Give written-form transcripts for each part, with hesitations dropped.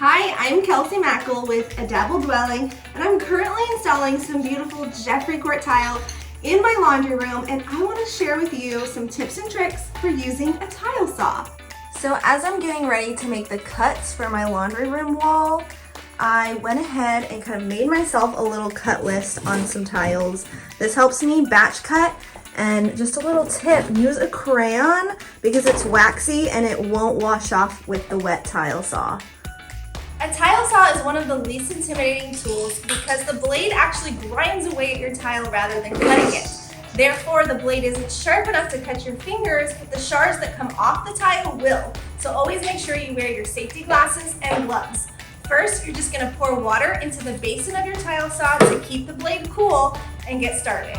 Hi, I'm Kelsey Mackall with a Dabbled Dwelling, and I'm currently installing some beautiful Jeffrey Court tile in my laundry room, and I want to share with you some tips and tricks for using a tile saw. So as I'm getting ready to make the cuts for my laundry room wall, I went ahead and kind of made myself a little cut list on some tiles. This helps me batch cut, and just a little tip, use a crayon because it's waxy and it won't wash off with the wet tile saw. A tile saw is one of the least intimidating tools because the blade actually grinds away at your tile rather than cutting it. Therefore, the blade isn't sharp enough to cut your fingers, but the shards that come off the tile will. So always make sure you wear your safety glasses and gloves. First, you're just going to pour water into the basin of your tile saw to keep the blade cool and get started.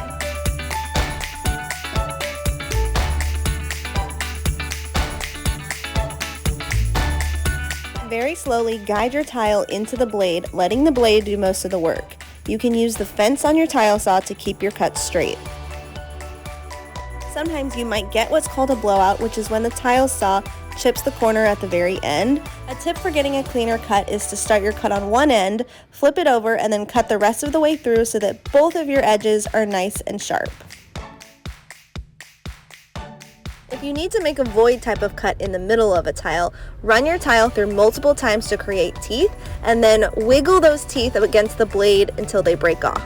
Very slowly guide your tile into the blade, letting the blade do most of the work. You can use the fence on your tile saw to keep your cuts straight. Sometimes you might get what's called a blowout, which is when the tile saw chips the corner at the very end. A tip for getting a cleaner cut is to start your cut on one end, flip it over, and then cut the rest of the way through so that both of your edges are nice and sharp. If you need to make a void type of cut in the middle of a tile, run your tile through multiple times to create teeth, and then wiggle those teeth against the blade until they break off.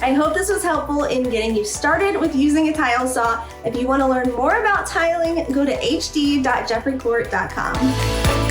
I hope this was helpful in getting you started with using a tile saw. If you want to learn more about tiling, go to hd.jeffreycourt.com.